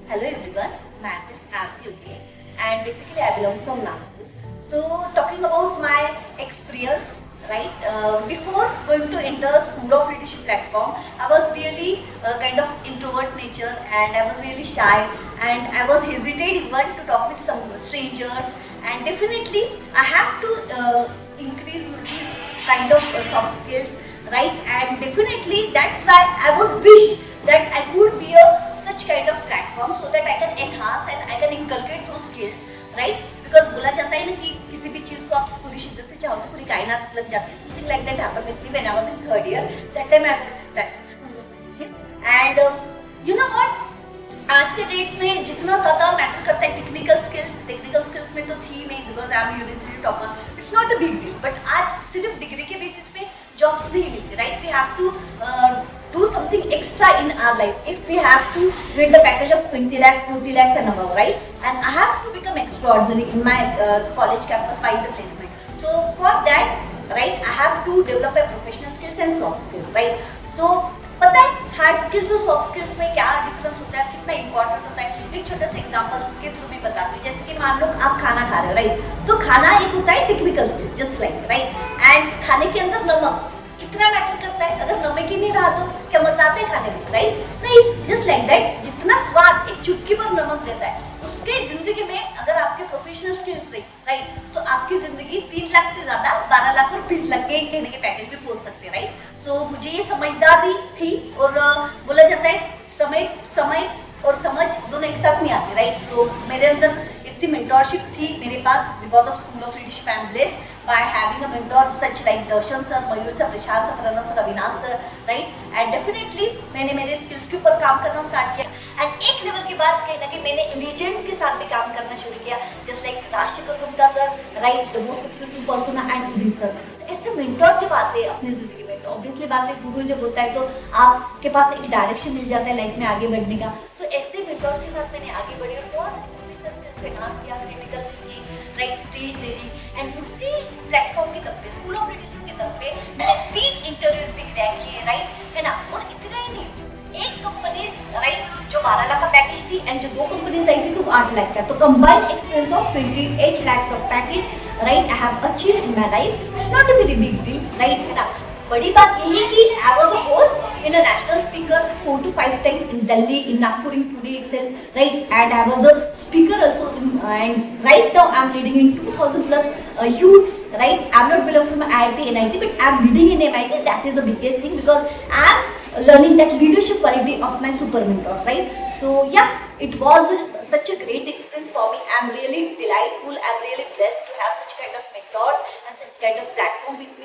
Hello everyone, myself Aarti okay, and basically I belong from Nagpur. So talking about my experience, right? Before going to enter School of Leadership platform, I was really kind of introvert nature, and I was really shy, and I was hesitate even to talk with some strangers. And definitely I have to increase these kind of soft skills, right? And definitely that's why I was wish that I could be a such kind of platform so that I can enhance and I can inculcate those skills, right? Because बोला जाता है ना कि किसी भी चीज को आप पूरी शिद्दत से चाहो तो पूरी कायनात लग जाती है. Something like that happened with me when I was in third year. That time I got to school of leadership and you know what? आज के डेट्स में जितना ज़्यादा मैटर करता है टेक्निकल स्किल्स में तो थी मैं because I am university topper. It's not a big deal but आज सिर्फ डिग्री के बेसिस पे जॉब्स नहीं मिलती, right? We have to do something extra in our life if we have to get the package of 20 lakhs 40 lakhs and above, right? And I have to become extraordinary in my college campus by the placement. So for that, right, I have to develop my professional skills and soft skills, right? So पता है hard skills और soft skills में क्या difference होता है, कितना important होता है? एक छोटा सा एग्जांपल के थ्रू भी बताती हूँ. जैसे कि मान लो आप खाना खा रहे हो, राइट? तो खाना एक होता है technical skill just like, right? And खाने के अंदर नमक कितना मैटर करता है. अगर नमक ही नहीं रहा तो क्या मजा आता है खाने में, राइट? नहीं. जस्ट लाइक दैट जितना स्वाद एक चुटकी पर नमक देता है, उसके जिंदगी में अगर आपके प्रोफेशनल स्किल्स रही, राइट, तो आपकी जिंदगी 3 लाख से ज्यादा 12 लाख और 20 लाख के कहने के पैकेज में पहुंच सकते हैं, राइट? सो मुझे ये समझदारी थी और बोला जाता है समय समय और समझ दोनों एक साथ नहीं आते, राइट? तो मेरे अंदर इतनी मेंटोरशिप थी मेरे पास because of school of leadership. I am blessed by having a mentor such like Darshan sir, Mayur sir, Prashant sir, Pranav sir, Avinash sir, right? And definitely मैंने मेरे स्किल्स के ऊपर काम करना स्टार्ट किया एंड एक लेवल के बाद कहीं ना कहीं मैंने लीजेंड्स के साथ भी काम करना शुरू किया just like Rajshekhar Gupta sir, right, the most successful person and Udit sir. ऐसे मेंटोर जब आते हैं अपनी जिंदगी में तो ऑब्वियसली बात है गूगल जब होता है तो आपके पास एक डायरेक्शन मिल जाता है लाइफ में आगे बढ़ने का. तो ऐसे मेंटोर के साथ मैंने आगे बढ़ी और बहुत प्रोफेशनल स्किल्स एनहांस किया, critical thinking, right, stage reading. And उसी प्लेटफॉर्म के दम पे स्कूल ऑफ लीडरशिप के दम पे मैंने 3 इंटरव्यूज भी क्रैक किए, राइट, है ना? और इतना ही नहीं, एक कंपनीज, राइट, जो 12 लाख का पैकेज थी एंड जो 2 कंपनीज आई थी तो 8 लाख का. तो combined experience of 28 lakhs of package, right, I have achieved in my life. It's not a very big deal, right, है ना? बड़ी बात यही है कि I was a host in a national speaker 4 to 5 times in Delhi, in Nagpur, in Pune itself, right? And I was a speaker also and right now I'm leading in 2000 plus youth, right? I'm not belong from IIT, NIT, but I'm leading in MIT. That is the biggest thing because I'm learning that leadership quality of my super mentors, right? So yeah, it was such a great experience for me. I'm really delightful. I'm really blessed to have such kind of mentors and such kind of platform with